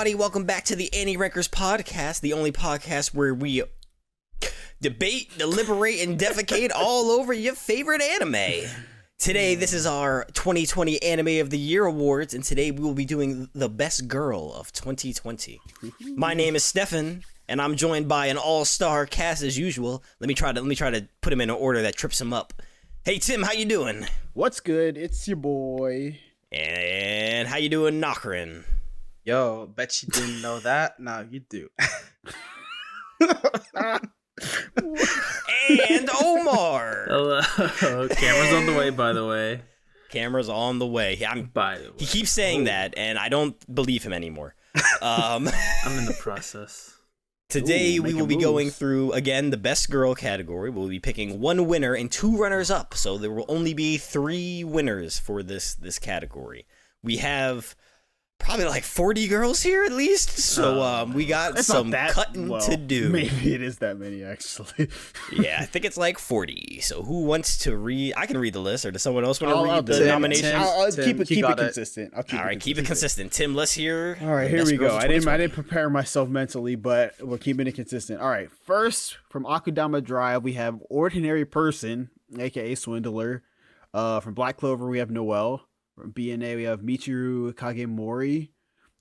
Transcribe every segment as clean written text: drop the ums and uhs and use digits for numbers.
everybody. Welcome back to the Annie Rankers podcast, the only podcast where we debate, deliberate, and defecate all over your favorite anime. Today, this is our 2020 Anime of the Year Awards, and today we will be doing the best girl of 2020. My name is Stefan, and I'm joined by an all-star cast as usual. Let me try to put him in an order that trips him up. Hey Tim, how you doing? What's good? It's your boy. And how you doing, Nakarin? Yo, bet you didn't know that. Now you do. And Omar. Hello. Camera's on the way, by the way. Camera's on the way. By the way. He keeps saying that, and I don't believe him anymore. I'm in the process. Today we will be moves. going through, again, the best girl category. We'll be picking one winner and two runners-up, so there will only be 3 winners for this category. We have probably like 40 girls here at least, so we got some cutting to do. Maybe it is that many, actually. Yeah, I think it's like 40. So who wants to read? I can read the list, or does someone else want to I'll read the Tim, nominations? I'll Tim, keep it consistent. All right, Keep it consistent. Tim, let's hear. All right, the here best we go. girls of I didn't 2020. prepare myself mentally, but we're keeping it consistent. All right, first from Akudama Drive, we have Ordinary Person, aka Swindler. From Black Clover, we have Noelle. From BNA, we have Michiru Kagemori.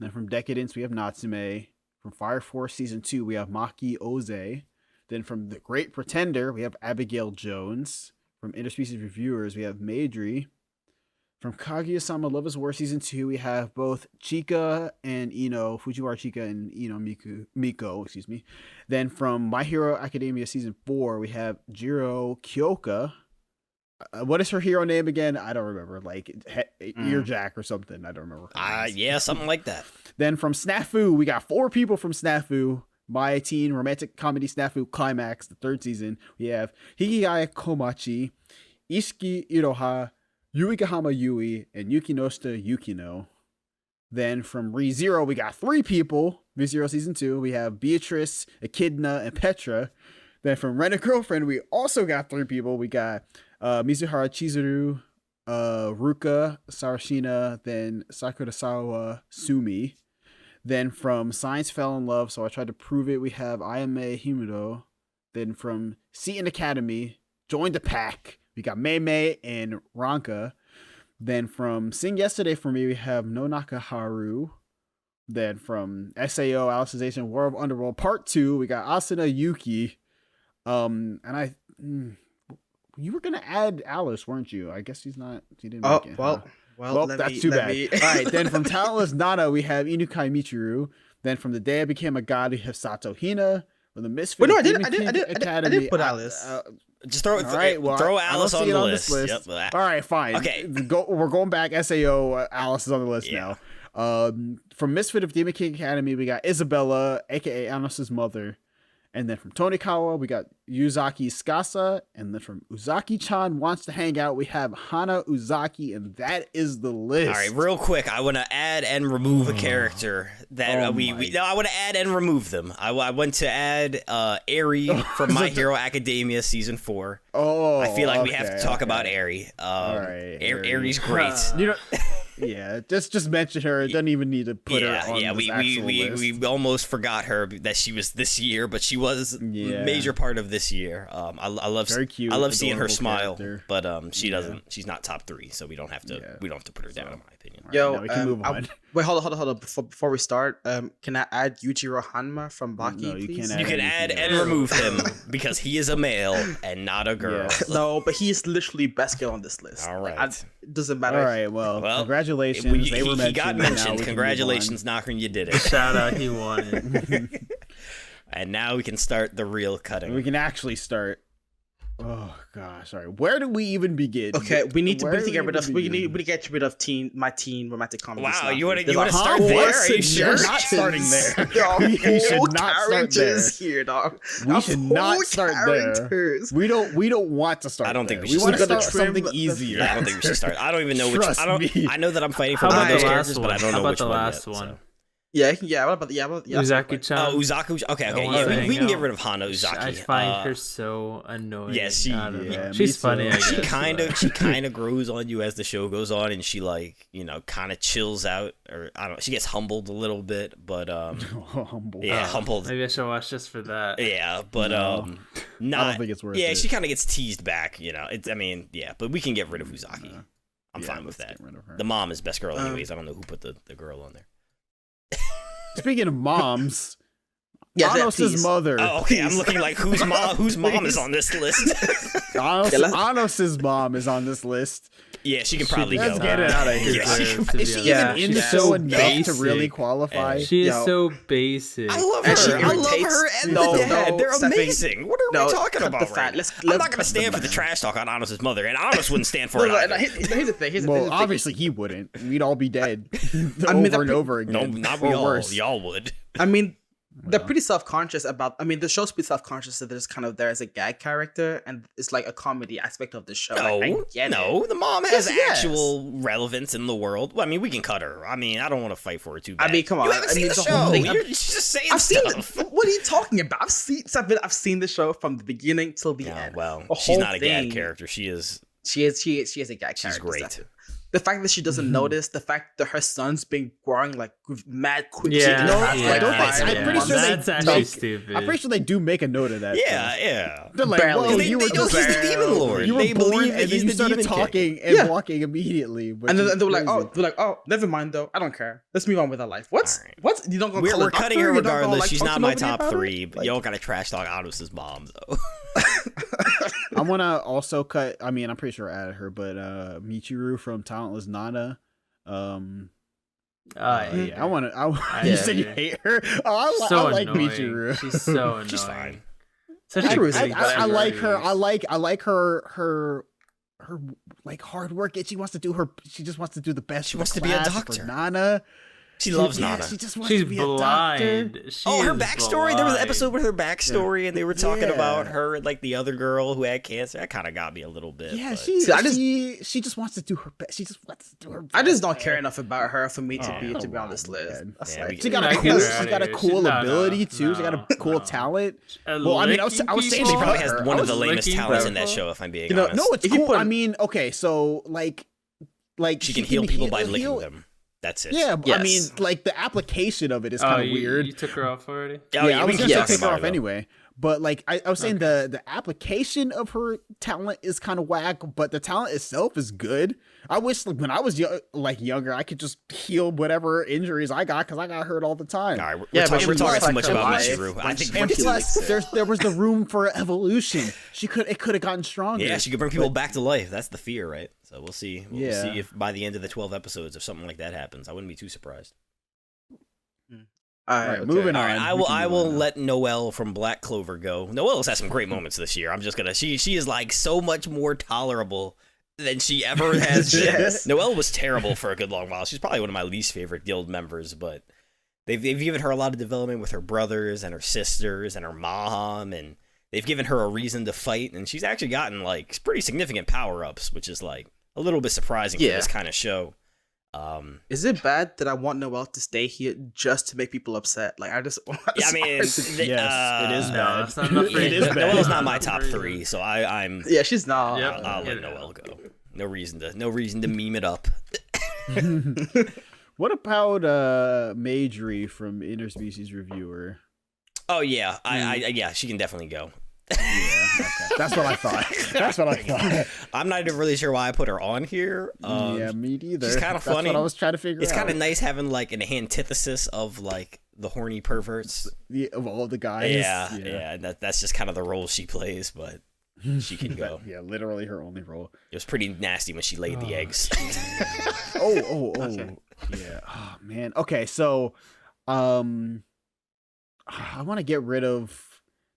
Then from Decadence, we have Natsume. From Fire Force Season 2, we have Maki Oze. Then from The Great Pretender, we have Abigail Jones. From Interspecies Reviewers, we have Maidri. From Kaguya-sama Love is War Season 2, we have both Chika and Ino, Fujiwara Chika and Ino Miko, excuse me. Then from My Hero Academia Season 4, we have Jiro Kyoka. What is her hero name again? I don't remember. Like Earjack or something. I don't remember. Yeah, something like that. Then from Snafu, we got 4 people from Snafu. My teen romantic comedy Snafu Climax, the 3rd season. We have Higaya Komachi, Ishiki Iroha, Yuikahama Yui, and Yukinosta Yukino. Then from ReZero, we got 3 people. ReZero Season 2, we have Beatrice, Echidna, and Petra. Then from Rent a Girlfriend, we also got 3 people. We got Mizuhara Chizuru, Ruka Sarashina, then Sakurasawa Sumi. Then from Science Fell in Love, So I Tried to Prove It, we have Ayame Himuro. Then from Seton Academy, Join the Pack, we got Mei and Ranka. Then from Sing Yesterday for Me, we have Nonaka Haru. Then from SAO, Alicization, War of Underworld Part 2, we got Asuna Yuki. You were gonna add Alice, weren't you? I guess she didn't make it. Well, that's too bad. All right, then from Talentless Nana, we have Inukai Michiru. Then from The Day I Became a God, we have Sato Hina. From the Misfit I Academy, did put Alice. Just throw Alice on the list. Yep. All right, fine. Okay. We're going back. SAO, Alice is on the list now. From Misfit of Demon King Academy, we got Isabella, aka Anos's mother. And then from Tonikawa, we got Yuzaki Skasa. And then from Uzaki-chan Wants to Hang Out, we have Hana Uzaki. And that is the list. All right, real quick, I want to add and remove a character that I want to add and remove them. I want to add Eri from My Hero Academia Season 4. Oh, I feel like we have to talk about Eri. All right, Eri's great. Yeah, just mention her. It doesn't even need to put her on this actual list. We almost forgot her that she was this year, but she was a major part of this year. I love very cute. I love seeing her smile, character. but she doesn't. She's not top 3, so we don't have to. We don't have to put her down, in my opinion. Yo, now we can move on. Wait, hold on. Before we start, can I add Yujiro Hanma from Baki, No, you please? can't You can add and remove him because he is a male and not a girl. Yeah. No, but he is literally best girl on this list. All right. It doesn't matter. All right, well congratulations. They were mentioned. He got mentioned. Congratulations, Knocker, you did it. Shout out, he won it. And now we can start the real cutting. We can actually start. Oh gosh, sorry. Where do we even begin? Okay, we need to get rid of my teen romantic comedy. Wow, stuff. you want to There's start there? Are you sure? You're not starting there. You should not start there. Here, dog. We should not start there. We don't want to start. I don't think there. we should want to start start something there. easier. Yeah, I don't think we should start. I don't even know which. Trust me. I know that I'm fighting for How one of about those the characters, last but I one? don't How know about which the one last yet, one? so. Yeah. What about Uzaki-chan. Oh, Uzaku. Okay. one Yeah, thing, we can get no. rid of Hana Uzaki. I find her so annoying. yeah, she- I don't know. yeah, me She's funny. too. I guess, She but- kind of grows on you as the show goes on, and she like kind of chills out, or I don't know. She gets humbled a little bit, but Humble. yeah, humbled. Maybe I should watch just for that. Yeah, but No. not. I don't think it's worth yeah, it. she kind of gets teased back. Yeah, but we can get rid of Uzaki. I'm Yeah, fine with let's that. get rid of her. The mom is best girl, anyways. I don't know who put the girl on there. Speaking of moms, Yeah, Anos' please. mother. Oh, okay. I'm looking like whose mom is on this list. Anos' mom is on this list. Yeah, she can probably Let's go. get it out of here. Yeah, she can- Is she Yeah, even in the she's show so enough to really basic. qualify? She is Yo. so basic. I love And she her. I love irritates- her and No, the dad. no, They're Stephanie, amazing. What are we talking cut about the right fat. now? Let's I'm not cut gonna the stand for the fat. trash talk on Anos' mother, and Anos wouldn't stand for No, it. no, either. here's the thing. Well, obviously he wouldn't. We'd all be dead I mean, over and over again. No, not we or all. worse. Y'all would. I mean, they're pretty self-conscious about. I mean, the show's pretty self-conscious that there's kind of there as a gag character, and it's like a comedy aspect of the show. Like, I No, get it. no, the mom has Yes. actual relevance in the world. Well, I mean, we can cut her. I mean, I don't want to fight for her too bad. I mean, come on. You haven't I seen mean, the the whole show. thing- You're just saying I've seen stuff. it. What are you talking about? I've seen the show from the beginning till the Yeah, end. well, The she's whole not a gag thing. character. She is. She is a gag She's character. great. Stephanie. The fact that she doesn't notice, the fact that her son's been growing like mad quick. Yeah, No, like, I don't five think- I'm pretty months. sure they That's actually make- stupid. I'm pretty sure they do make a note of that. Yeah, yeah. They're like, Barely. whoa, They you were know he's the demon lord. You were They born believe that and he's then you the started demon king. talking and Yeah. walking immediately. And then they were like, oh, never mind though. I don't care. Let's move on with our life. What's All right. what's you don't go. We're, call a we're cutting doctor? her You don't go, regardless. like, She's talk not to my nobody top about it? three. But Like- y'all gotta trash talk Anos' mom though. I want to also cut. I mean, I'm pretty sure I added her, but Michiru from Talentless Nana. Yeah. I want to. I You said you agree. hate her. Oh, I like annoying. Michiru. She's so annoying. She's fine. Such a Michiru is great I like her. actress. I like her like hard work. And she wants to do her. She just wants to do the best. She for wants the to be a class, doctor. For Nana. She loves yeah, Nana. She just wants She's to be a doctor. blind. She Oh, her is backstory. There was an blind. episode with her backstory, and they were talking Yeah. about her and like the other girl who had cancer. That kind of got me a little bit. Yeah, but- she See, I just- she just wants to do her best. She just wants to do her best. I just don't care enough about her for me to Oh, be come on this on, list. man. That's Yeah, like, we- She got I a get cool. her She outta got a here. cool No, ability too. She got a cool no. talent. Well, I mean, I was saying She about probably has her. one I of the was lamest licking talents in that people. show. If I'm being You know, honest, No, it's If you cool. put- I mean, okay, so like she can heal people by licking heal- them. That's it. Yeah, I mean, Yes. like the application of it is Oh, kind of you, weird. You took her off already? Oh, yeah, I we was can gonna talk take her about off though. anyway. But like I was saying, the application of her talent is kind of whack, but the talent itself is good. I wish like when I was younger, I could just heal whatever injuries I got because I got hurt all the time. All right, we're Yeah, talking, but we're talking plus, too much like, about her Michiru. life, I think when And she plus, likes it. there was the room for evolution. It could have gotten stronger. yeah, she could bring people back to life. That's the fear, right? So we'll see. We'll Yeah. see if by the end of the 12 episodes, if something like that happens, I wouldn't be too surprised. all All right, okay. moving All on. right, I We will. can I move will on now. let Noelle from Black Clover go. Noelle's had some great moments this year. I'm just gonna. She is like so much more tolerable than she ever has been. Yes. Noelle was terrible for a good long while. She's probably one of my least favorite guild members, but they've given her a lot of development with her brothers and her sisters and her mom, and they've given her a reason to fight. And she's actually gotten like pretty significant power ups, which is like a little bit surprising for Yeah. this kind of show. Is it bad that I want Noelle to stay here just to make people upset? Like I just. Yeah, I mean, Yes, it is No, bad. that's not enough for It you. is bad. Noelle's not my top three, so I'm. yeah, she's not. Yep. I'll let Yeah. Noelle go. No reason to meme it up. What about Majory from Interspecies Reviewer? Oh yeah, yeah, she can definitely go. Yeah, okay. That's what I thought. That's what I thought. I'm not even really sure why I put her on here. Yeah, me neither. she's kinda That's funny. what I was trying to figure It's out. kind of nice having like an antithesis of like the horny perverts. Of all the guys. Yeah, and that's just kind of the role she plays, but she can go. Yeah, literally her only role. It was pretty nasty when she laid the eggs. Oh. Okay. Yeah. Oh man. Okay, so I want to get rid of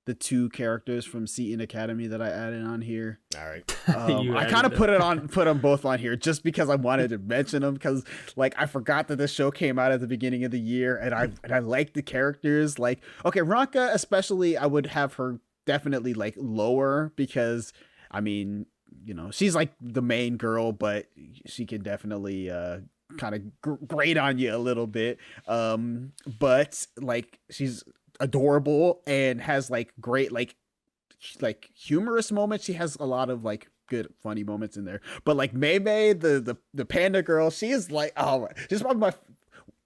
the two characters from Seton Academy that I added on here. All right. You I added kind of them. put them both on here just because I wanted to mention them because like I forgot that this show came out at the beginning of the year and I like the characters. Like okay, Ranka especially, I would have her definitely like lower because I mean, you know, she's like the main girl, but she can definitely kind of grate on you a little bit. But like she's adorable and has like great like humorous moments. She has a lot of like good funny moments in there. But like Mei Mei, the panda girl, she is like, oh, she's probably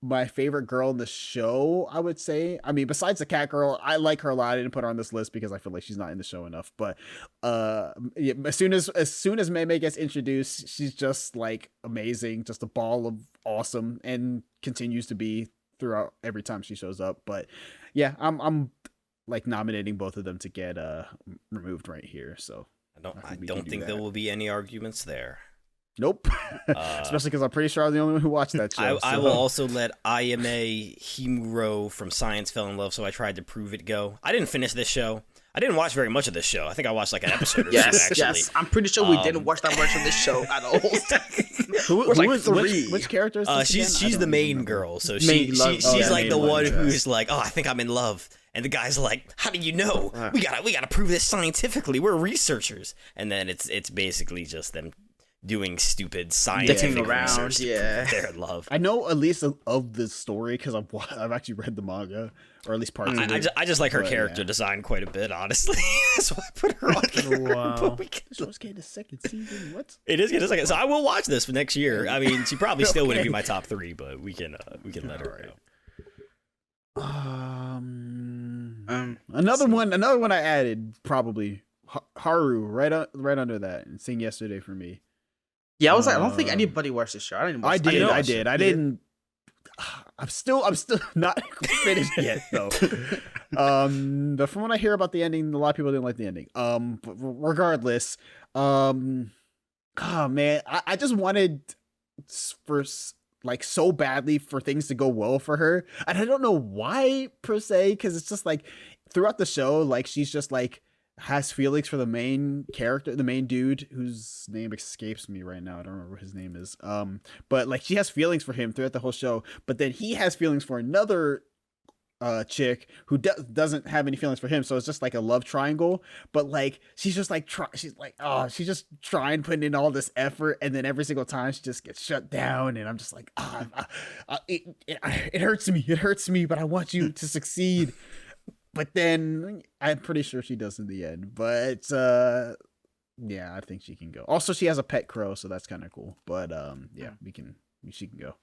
my favorite girl in the show, I would say. I mean, besides the cat girl, I like her a lot. I didn't put her on this list because I feel like she's not in the show enough. But yeah, as soon as Mei Mei gets introduced, she's just like amazing, just a ball of awesome, and continues to be throughout every time she shows up. But yeah, I'm like nominating both of them to get removed right here. So I don't think there will be any arguments there. Nope. Especially because I'm pretty sure I'm the only one who watched that show. I will also let Ayame Himuro from Science Fell in Love, So I Tried to Prove It go. I didn't finish this show. I didn't watch very much of this show. I think I watched like an episode or two, actually. Yes, I'm pretty sure we didn't watch that much of this show at all. Which character is this she's again? the main girl, so she's like the one who's like, oh, I think I'm in love. And the guy's like, how do you know? We gotta prove this scientifically. We're researchers. And then it's basically just them doing stupid scientific research. Yeah, they're in love. I know at least of the story because I've actually read the manga, or at least parts of it. I just like her character design quite a bit, honestly. That's why I put her on here. Wow. The show's getting a second season. What? It is getting a second. So I will watch this for next year. I mean, she probably still wouldn't be my top 3, but we can let her go. Another one I added, probably Haru, right under that, and Sing Yesterday for me. Yeah, I was like, I don't think anybody watched this show. I didn't. I'm still not finished yet though. But from what I hear about the ending, a lot of people didn't like the ending. But regardless, oh man, I just wanted for like so badly for things to go well for her, and I don't know why per se, because it's just like throughout the show, like she's just like has feelings for the main character, the main dude whose name escapes me right now. I don't remember what his name is. But like she has feelings for him throughout the whole show, but then he has feelings for another chick who doesn't have any feelings for him. So it's just like a love triangle. But like she's just like she's just trying, putting in all this effort, and then every single time she just gets shut down. And I'm just like, it hurts me. It hurts me, but I want you to succeed. But then I'm pretty sure she does in the end. But yeah, I think she can go. Also, she has a pet crow, so that's kind of cool. But yeah, she can go.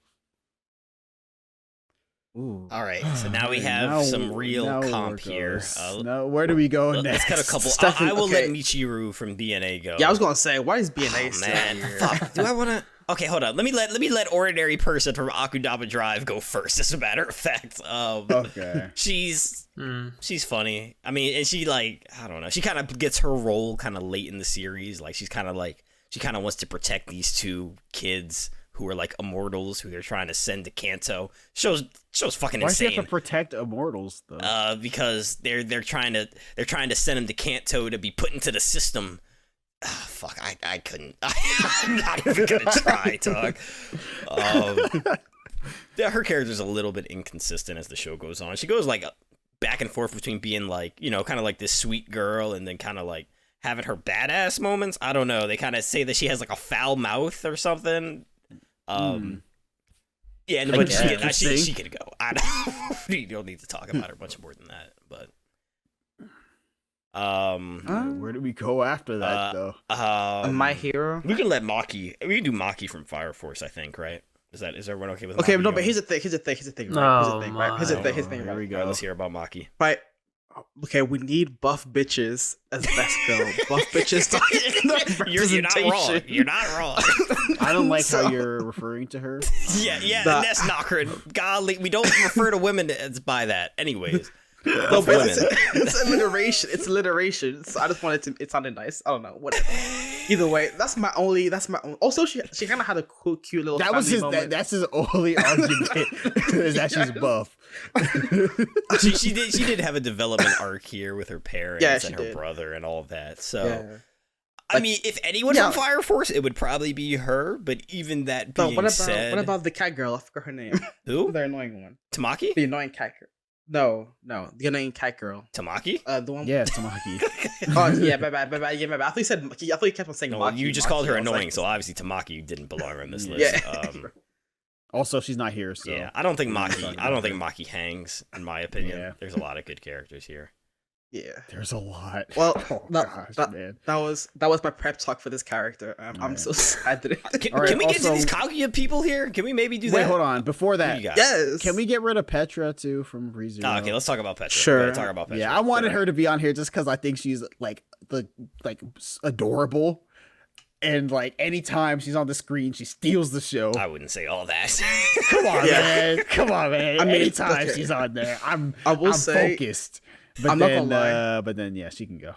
Ooh. All right, so now we have some real comp here. Now, where do we go next? Let's cut a couple. I will let Michiru from BNA go. Yeah, I was gonna say, why is BNA still here? Fuck. Do I want to? Okay, hold on. Let me let ordinary person from Akudama Drive go first. As a matter of fact, okay. She's funny. I mean, and she like, I don't know. She kind of gets her role kind of late in the series. Like she kind of wants to protect these 2 kids who are like immortals who they're trying to send to Kanto. Show's fucking insane. Why does she have to protect immortals though? Because they're trying to send them to Kanto to be put into the system. Fuck, I couldn't. I'm not even gonna try, Tug. Her character's a little bit inconsistent as the show goes on. She goes like back and forth between being like, you know, kind of like this sweet girl and then kind of like having her badass moments. I don't know. They kind of say that she has like a foul mouth or something. Yeah, but she could go. I don't, you don't need to talk about her much more than that, but. Where do we go after that though? My Hero. We can let Maki. We can do Maki from Fire Force. I think, right? Is everyone okay with? Okay, Maki no, but here's the thing. Here's the thing. Right? Here's the thing. Here we go. Let's hear about Maki. Right. Okay, we need buff bitches as best girl. Buff bitches. You're not wrong. You're not wrong. I don't like how you're referring to her. Yeah, that's not her. Golly, we don't refer to women as by that. Anyways. No, but it's alliteration. It's alliteration. So I just wanted to. It sounded nice. I don't know. Whatever. Either way, that's my only. Also, she kind of had a cool, cute little. That's his only argument is that she's buff. she did have a development arc here with her parents and her brother and all of that. So. Yeah. I mean, if anyone from Fire Force, it would probably be her. But even that being said, what about the cat girl? I forgot her name. Who? The annoying one. Tamaki? The annoying cat girl. No, the annoying cat girl. Tamaki? The one. Yeah, Tamaki. Oh yeah, bye. Yeah, I thought you said. I thought you kept on saying. No, Maki, you just called her annoying, so obviously Tamaki didn't belong on this list. Yeah. Also, she's not here, so Yeah, I don't think Maki hangs. In my opinion, Yeah. there's a lot of good characters here. Yeah. there's a lot. Well, Gosh, man. that was my prep talk for this character. I'm so sad that it. Can, All right, can we get to also- these Kaguya people here? Can we maybe do Wait, that? hold on. Before What do that, you got? Yes. can we get rid of Petra too from ReZero? Oh, okay, let's talk about Petra. Sure. Go ahead, talk about Petra. Yeah, I wanted her to be on here just because I think she's like adorable, and like anytime she's on the screen, she steals the show. I wouldn't say all that. Come on, Yeah. man. Come on, man. I mean, anytime okay. she's on there, I'm will say- focused. But I'm not then, gonna lie. but then yeah, she can go.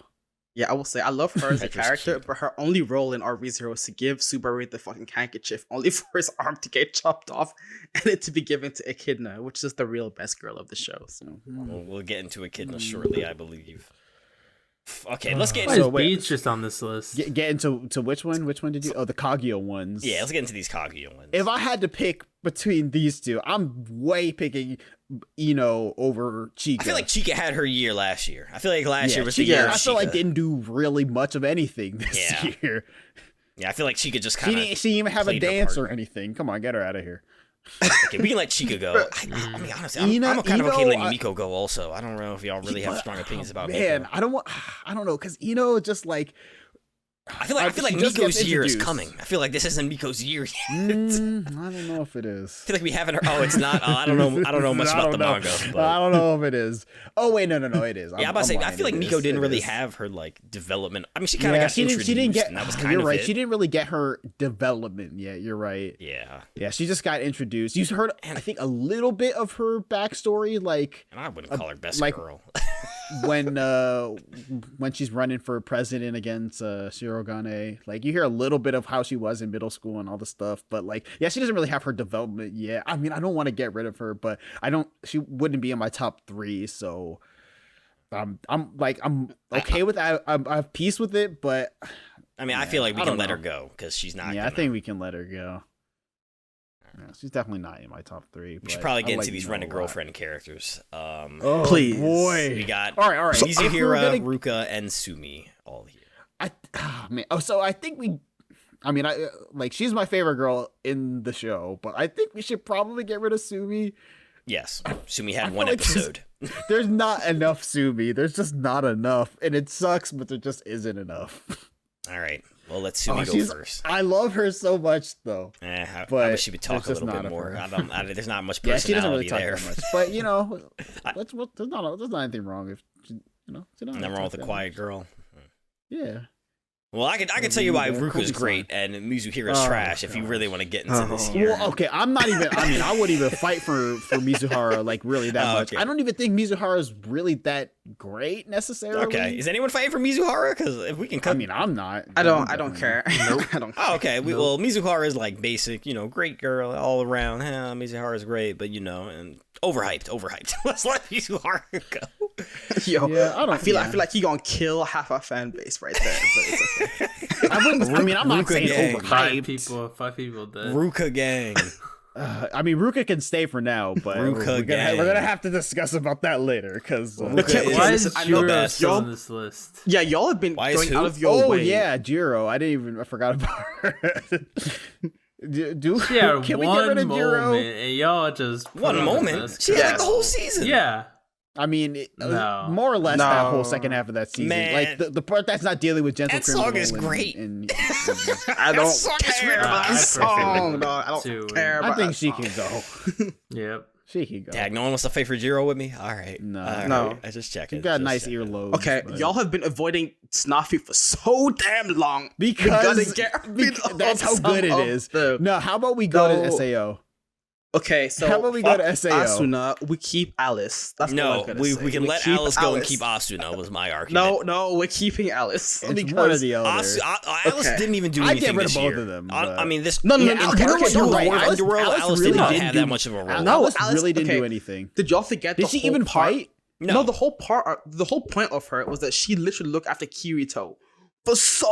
Yeah, I will say I love her as a Petra's character, cute. but her only role in ReZero is to give Subaru the fucking handkerchief, only for his arm to get chopped off and it to be given to Echidna, which is the real best girl of the show. So We'll get into Echidna shortly, I believe. Okay, let's get Why into So is wait. Beach just on this list? Get into which one? Which one did you? Oh, the Kaguya ones. yeah, let's get into these Kaguya ones. If I had to pick between these two, I'm way picking Ino over Chica. I feel like Chica had her year last year. I feel like last year was the Chica, year of I feel like Chica. didn't do really much of anything this Yeah. year. Yeah, I feel like Chica just She kind didn't, of. she didn't even have a played her dance part. or anything. Come on, get her out of here. Okay, we can let Chica go. I mean, honestly, I'm kind of okay letting Miko go. Also, I don't know if y'all really have strong opinions about Man, Miko. I don't know, because Ino just like I feel like she just Miko's gets year is introduced. coming. I feel like this isn't Miko's year yet. I don't know if it is. I feel like we haven't. Oh, it's not. I don't know. I don't know much about the manga. I But don't know if it is. Oh wait, no, it is. yeah, I'm about to say. I lying, feel like it Miko is, didn't it really is. have her like development. I mean, she kind of Yeah, got introduced. she didn't get. And that was kind You're of right. it. She didn't really get her development yet. You're right. Yeah, Yeah, she just got introduced. You heard, I think, a little bit of her backstory, like and I wouldn't call her best like- girl. when she's running for president against Shirogane. Like you hear a little bit of how she was in middle school and all the stuff, but like, yeah, she doesn't really have her development yet. I mean, I don't want to get rid of her, but she wouldn't be in my top 3, so I'm okay with that. I have peace with it, but I mean, I feel like we I can don't let her know. go because she's not. yeah, I gonna- think we can let her go. Yeah, she's definitely not in my top 3. we should but probably I get like into these Ino rent a lot. girlfriend characters. Oh, Please. boy. We got all right. So if we're Mizuhira, gonna- Ruka, and Sumi all here. Man. Oh, so I think I like she's my favorite girl in the show, but I think we should probably get rid of Sumi. Yes, Sumi I had feel one like this- episode. There's not enough Sumi. There's just not enough, and it sucks, but there just isn't enough. All right, well, let Sumi go first. I love her so much, though. I but wish she would talk a there's little just bit not more. enough. There's not much Yeah, she doesn't really personality talk there. that much, but you know, I- there's not anything wrong if she, you know. She don't Nothing wrong with talk a that quiet much. girl. Yeah. Well, I can tell you why Yeah, Ruka's Kobe-san. great and Mizuhira's Oh, trash. If you gosh. really want to get into this here. Well, okay, I'm not even. I mean, I wouldn't even fight for Mizuhara like really that much. Okay. I don't even think Mizuhara is really that great necessarily. Okay, is anyone fighting for Mizuhara? Because if we can cut, I mean, I'm not. I don't Definitely care. Nope. I don't. oh, okay. Well, Mizuhara is like basic, great girl all around. Mizuhara is great, but and overhyped. Let's let Mizuhara go. Yo, Yeah, I feel like he gonna kill half our fan base right there, but it's okay. I mean, I'm not Ruka saying gang. overhyped. Five people dead. Ruka gang. I mean, Ruka can stay for now, but Ruka we're gonna gang. have to discuss about that later because. Ruka is- Why listen, is I know Jiro best. still on Y'all- this list? Yeah, y'all have been Why is going who? out of your Oh way. yeah, Jiro. I forgot about her. Yeah, Can we one get rid of moment, Jiro? and y'all just put One on the moment. best She had like Yes. the whole season. Yeah, I mean, No. more or less that No. whole second half of that season. Man. Like the part that's not dealing with gentle That song criminal is and- great. and- I don't song is care written about by that a song, person. dog. I don't Too. care I about think that she song. can go. yep. She can go. Dag, no one wants to fight for Jiro with me? All right. No. All right. No. I just checking. You got just nice checking. earlobes. Okay, but- y'all have been avoiding Snafi for so damn long. We because gotta get rid of that's how some good it of is. them. No, how about we go No. to SAO? Okay, so How about we go to fuck SAO? Asuna, we keep Alice. That's all No, I'm gonna we say. can let keep Alice go and keep Asuna. Was my argument. No, we're keeping Alice. It's because one or the other. Alice Okay. didn't even do I'd anything get rid this of both year. of them, I but- mean, this. No, Yeah, no, you know what, you're right. Underworld, Alice did really not didn't have do- that much of a role. No, Alice Alice- really didn't okay. do anything. Did y'all forget Did the she whole even part? fight? No, the whole point of her was that she literally looked after Kirito for so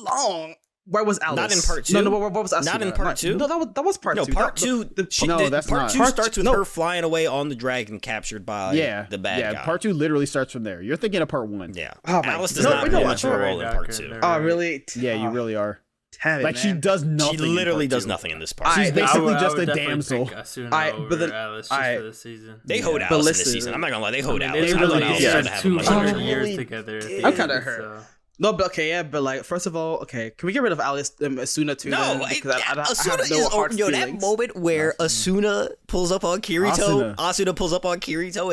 long. Where was Alice? Not in part two? No, where was Asuna? Not in part two? No, that was part No, two. part That- two. No, that's part not. two Part starts two- with no. her flying away on the dragon, captured by the bad guy. Part 2 literally starts from there. You're thinking of part 1. Yeah, Oh my Alice does God. not No, have no, much of a sorry, role in part Doctor, two. never Oh, mind. really? Yeah, you really are. Damn it, Like she man. does nothing. She in literally part does two. nothing in this part. She's I basically I just a definitely damsel. pick Asuna I- over but then- Alice just I- for this season. They hoed But Alice in listen- this season. I'm not gonna lie, they I hoed mean, Alice. they I thought really Alice yeah. should spent have a 200 much years really together. At the I'm end, kinda hurt. so. No, but okay, yeah, but like, first of all, okay, can we get rid of Alice Asuna too? No, then? Because I have Asuna no is hard that feelings. moment where Asuna pulls up on Kirito. Asuna pulls up on Kirito,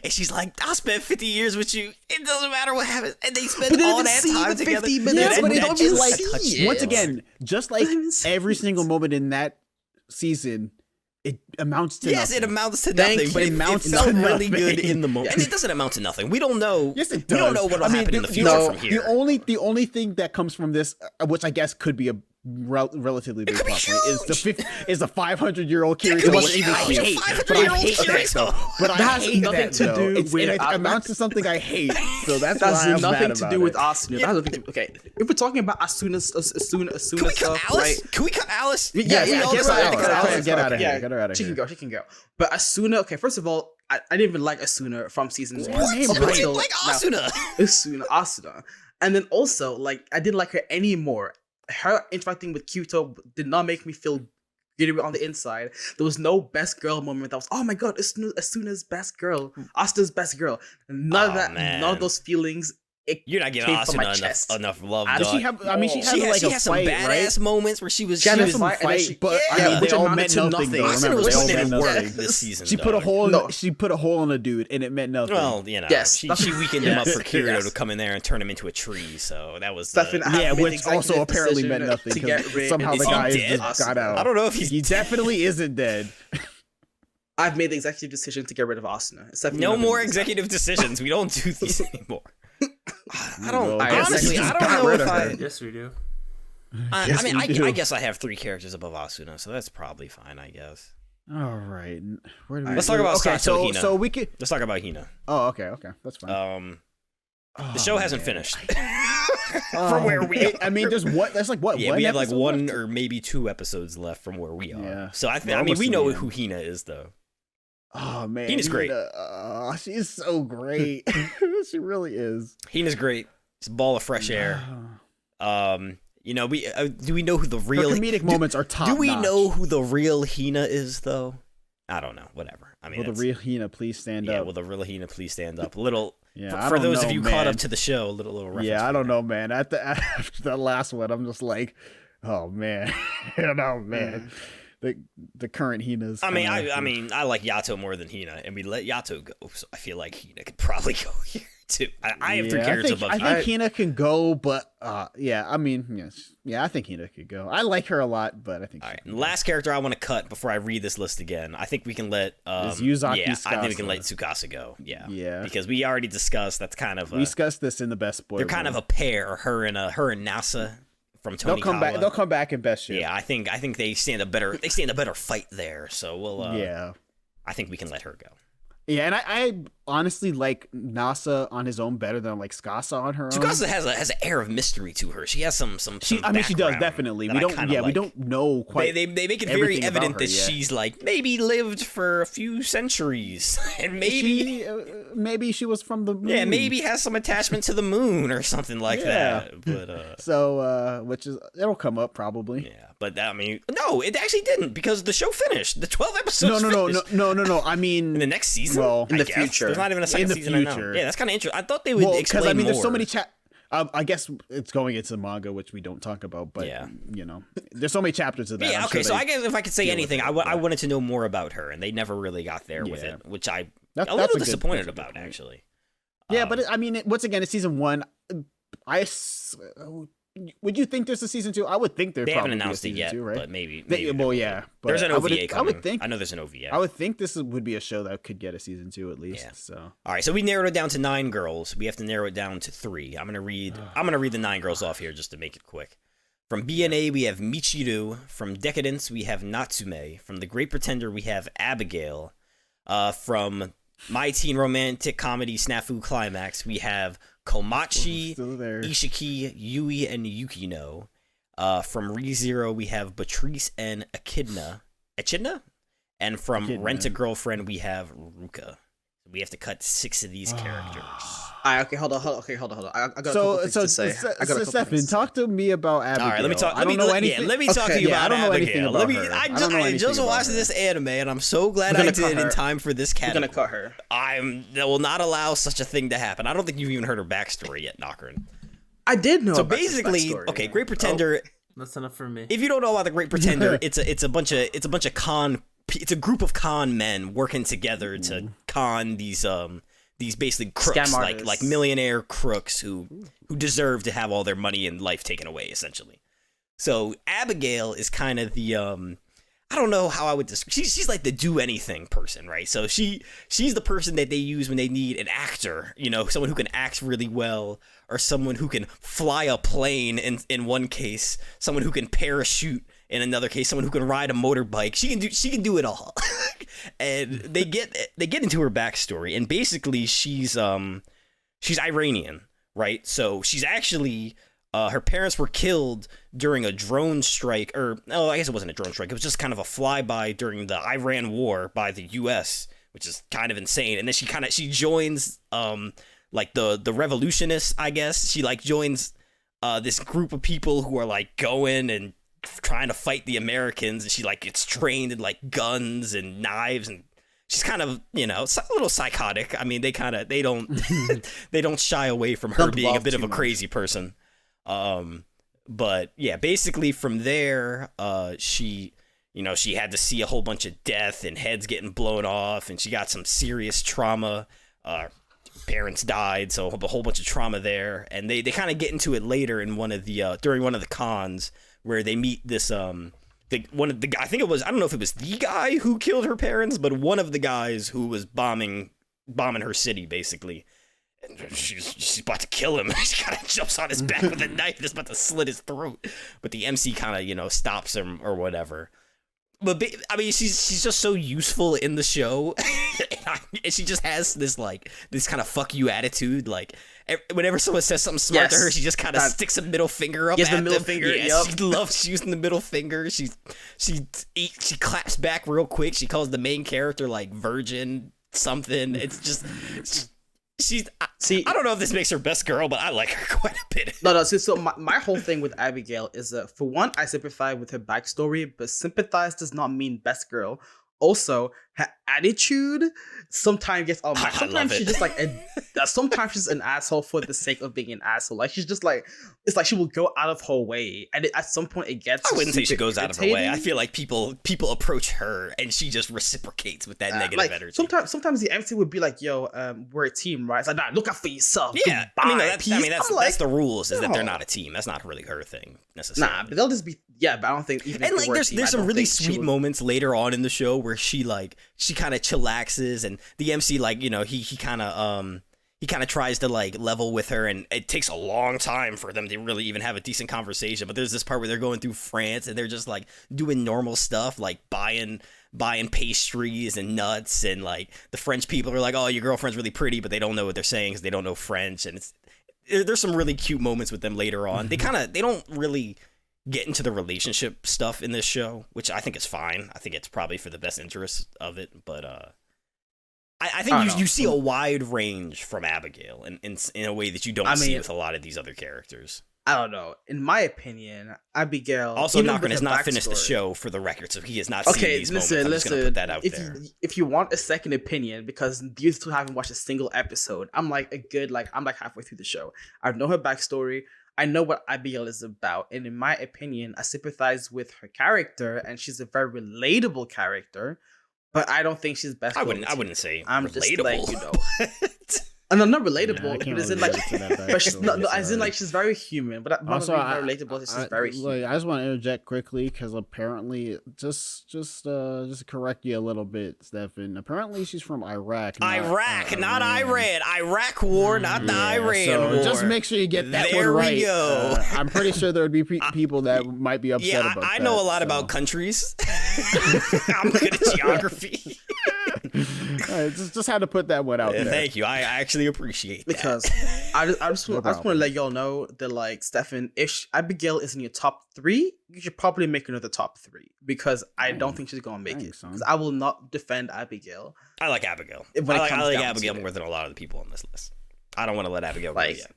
and she's like, "I'll spend 50 years with you. It doesn't matter what happens." And they spend But they all didn't that see time the together. 50 minutes, that- but they that don't just even like see touches it. me. Once again, just like Let me see every it. single moment in that season, it amounts to Yes, nothing. it amounts to Thank nothing, but you. it Amounts to felt really nothing. good in the moment. And it doesn't amount to nothing. We don't know. Yes, it We does. don't know what will happen in the future no, from here. The only thing that comes from this, which I guess could be a relatively big could be plot point, huge. is the 500-year-old It Kirito. could be wasn't even huge. hate, A but I 500-year-old hate that Kirito. though. But I That has hate nothing that, to though. do with- it amounts to something I hate. So that's That's why I'm nothing mad to about do with it. Asuna. That has nothing to, okay, if we're talking about Asuna Can we cut stuff, Alice? right? Can we cut Alice? Yeah, we all get cut out, Alice. cut Alice, Alice. get out of here. Yeah, Get her out of she here. can go. But Asuna, okay, first of all, I didn't even like Asuna from season one. What? Up Why Why until like now. Asuna? Asuna. And then also, like, I didn't like her anymore. Her interacting with Kyuto did not make me feel good on the inside. There was no best girl moment that was, oh my god, Asuna's best girl, Asuna's best girl. None of that, man. none of those feelings. You're not giving Came from my Asuna chest. enough love, I- dog. She had like she a has some fight, badass right? moments where she was. She had She a was fight, and then she- but yeah, I mean, which they all amounted meant to nothing. nothing. Though. Asuna Remember, was they all putting meant in work nothing. this season. She put a dog. hole. No. She put a hole in a dude, and it meant nothing. Well, you know, Yes, she that's- weakened him up yes, for Kirito yes. to come in there and turn him into a tree. So that was. Stefan, I have Yeah, made which the also executive apparently decision meant nothing. to 'Cause get rid somehow of the he guy dead? just got out. I don't know if he's He definitely isn't dead. I've made the executive decision to get rid of Asuna. Stefan, no you've more made the decision. executive decisions. We don't do these anymore. I don't. Well, I guess Honestly, you I just don't got know rid if of I. her. Yes, we do. Yes, I mean, we do. I guess I have 3 characters above Asuna, so that's probably fine. I guess. All right. Where do we Let's talk about okay, Sato so Hina. so we could. Let's talk about Hina. Oh, okay, that's fine. The show hasn't finished. From where we are. I mean, there's what? That's like what? Yeah, one we have like episode 1 left? or maybe 2 episodes left from where we are. Yeah. So I We're mean, almost we to know the who end. Hina is, though. Oh man, Hina's great. She's so great. She really is. Hina's great. It's a ball of fresh air. You know, do we know who the Her real comedic moments are top. Do we notch. know who the real Hina is, though? I don't know. Whatever. I mean, Will the it's- real Hina please stand yeah. up? Will the real Hina please stand up? A little. Yeah, for, I for don't those of know, you caught man. up to the show, a little reference. Yeah, I for don't that. know, man. After that last one, I'm just like, oh man, man. The current Hina's. I mean, kinda- I mean, I like Yato more than Hina, and we let Yato go, so I feel like Hina could probably go here too. I have 3 characters above I Hina. think Hina can go, but yeah, I mean, yes, yeah, I think Hina could go. I like her a lot, but I think. All right, and last character I want to cut before I read this list again. I think we can let Is Yuzaki yeah, I think we can Tsukasa. let Tsukasa go. Yeah, Yeah. because we already discussed that's kind of we discussed this in the best spoiler. they're kind of a pair. Her and NASA from Tony. They'll come back. They'll come back in best shape. Yeah, I think they stand a better fight there. So we'll Yeah. I think we can let her go. Yeah, and I honestly like Nasa on his own better than like Skasa on her own. Tsukasa has an air of mystery to her. She has some I mean, she does background definitely. that We I don't. kinda Yeah, we like. don't know quite. They make it very everything about evident her that yet. she's like maybe lived for a few centuries and maybe maybe she was from the moon. yeah maybe has some attachment to the moon or something like Yeah. that. But So, which is it'll come up probably. yeah, but I mean no, it actually didn't because the show finished. The 12 episodes. No. I mean, In the next season, Well, in I the guess. future. There's not even a second In the season. I know. future. Yeah, that's kind of interesting. I thought they would explain I mean, more. there's so many I guess it's going into the manga, which we don't talk about, but Yeah. you know, there's so many chapters of that. Yeah, I'm okay, sure so they- I guess if I could say deal with anything, it, I but- wanted to know more about her, and they never really got there with Yeah. it, which I'm That's a a little good- disappointed that's a good about, point. actually. Yeah, but I mean, once again, it's season 1. Would you think there's a season 2? I would think there They probably haven't be a announced it season yet, 2, right? but maybe. Well, yeah. But There's an I would- OVA coming. I would think. I know there's an OVA. I would think this would be a show that could get a season 2 at least. Yeah. So All right, so we narrowed it down to 9 girls. We have to narrow it down to 3. I'm gonna read the 9 girls off here just to make it quick. From BNA we have Michiru. From Decadence we have Natsume. From The Great Pretender we have Abigail. From My Teen Romantic Comedy Snafu Climax we have Komachi, still there. Ishiki, Yui, and Yukino. From ReZero we have Patrice and Echidna. And from Echidna. Rent a Girlfriend we have Ruka. We have to cut 6 of these characters. Okay, hold on. I got a couple things to say. I got a couple Stefan, things to say. talk to me about Abigail. All right, let me talk. I don't know anything. Let me talk to you Yeah, I about don't know anything Abigail. about her. I don't know I anything just about watched her. this anime, and I'm so glad We're I gonna cut did in her. time for this We're category. gonna cut her. I will not allow such a thing to happen. I don't think you've even heard her backstory yet, Nakarin. I did know. So about this basically, backstory. okay, Great Pretender. That's enough for me. If you don't know about the Great Pretender, it's a bunch of con. It's a group of con men working together to con these basically crooks, Scam like artists. millionaire crooks who deserve to have all their money and life taken away, essentially. So Abigail is kind of the I don't know how I would describe. She's like the do anything person, right? So she's the person that they use when they need an actor, someone who can act really well, or someone who can fly a plane in one case, someone who can parachute in another case, someone who can ride a motorbike. She can do it all. And they get into her backstory, and basically she's Iranian, right? So she's actually her parents were killed during a drone strike, I guess it wasn't a drone strike. It was just kind of a flyby during the Iran war by the U.S., which is kind of insane. And then she joins like the revolutionists, I guess. She like joins this group of people who are like going and trying to fight the Americans, and she like gets trained in like guns and knives, and she's kind of a little psychotic. I mean, they don't they don't shy away from her being a bit of a crazy person. But yeah, basically from there, she had to see a whole bunch of death and heads getting blown off, and she got some serious trauma. Parents died, so a whole bunch of trauma there, and they kind of get into it later in one of the during one of the cons where they meet this I think it was, I don't know if it was the guy who killed her parents, but one of the guys who was bombing her city, basically. And she's about to kill him. She kind of jumps on his back with a knife, just about to slit his throat. But the MC kind of stops him or whatever. But I mean, she's just so useful in the show, and she just has this kind of fuck you attitude. Like whenever someone says something smart to her, she just kind of sticks a middle finger up. Yes, at the middle them. finger. Yeah, Yep. she loves using the middle finger. She claps back real quick. She calls the main character like virgin something. It's just. I don't know if this makes her best girl, but I like her quite a bit. No. So my whole thing with Abigail is that, for one, I sympathize with her backstory, but sympathize does not mean best girl. Also, her attitude sometimes gets on my. Sometimes she's just like sometimes she's an asshole for the sake of being an asshole. Like she's just like, it's like she will go out of her way, and at some point it gets. I wouldn't say she goes out of her way. irritating. I feel like people approach her and she just reciprocates with that negative energy. Sometimes the MC would be like, "Yo, we're a team, right?" It's like, "Nah, look out for yourself." Yeah, Goodbye, that's the rules. Is that they're no. not a team. That's not really her thing necessarily. Nah, but they'll just be. Yeah, but I don't think even. And if like, they were a there's team, I some don't really think she sweet would- moments later on in the show where she kind of chillaxes, and the MC he kind of tries to like level with her, and it takes a long time for them to really even have a decent conversation. But there's this part where they're going through France and they're just like doing normal stuff, like buying pastries and nuts, and like the French people are like, "Oh, your girlfriend's really pretty," but they don't know what they're saying because they don't know French. And there's some really cute moments with them later on. They don't really get into the relationship stuff in this show, which I think is fine. I think it's probably for the best interest of it, but I think you see a wide range from Abigail in a way that you don't see with a lot of these other characters. I don't know. In my opinion, Abigail. Also, even Knocker with has her not finished the backstory- show for the record, so he has not seen Okay, these listen. moments. I'm just gonna put that out if there. if you want a second opinion, because these two haven't watched a single episode, I'm like halfway through the show. I know her backstory. I know what Abigail is about, and in my opinion, I sympathize with her character, and she's a very relatable character. But I don't think she's best. I wouldn't say I'm relatable. just like, and I'm not relatable, Yeah, I can't but is it really like? relate to that But she's not. backstory, As in, sorry. like, she's very human. But not Also, very relatable. She's very human. I just want to interject quickly because apparently, just to correct you a little bit, Stefan. Apparently, she's from Iraq. Not Iran. Iraq war, not the Iran so war. Just make sure you get that There one we right. go. I'm pretty sure there would be people that might be upset Yeah, about that. I know a lot so. about countries. I'm good at geography. All right, just had to put that one out there. Thank you. I actually appreciate that. Because I just want to let y'all know that, like, Stefan, if Abigail is in your top 3, you should probably make another top 3, because I don't think she's gonna make it. Thanks, son. Because I will not defend Abigail. I like Abigail. When it I comes like down Abigail to it. more than a lot of the people on this list. I don't want to let Abigail go Like, yet.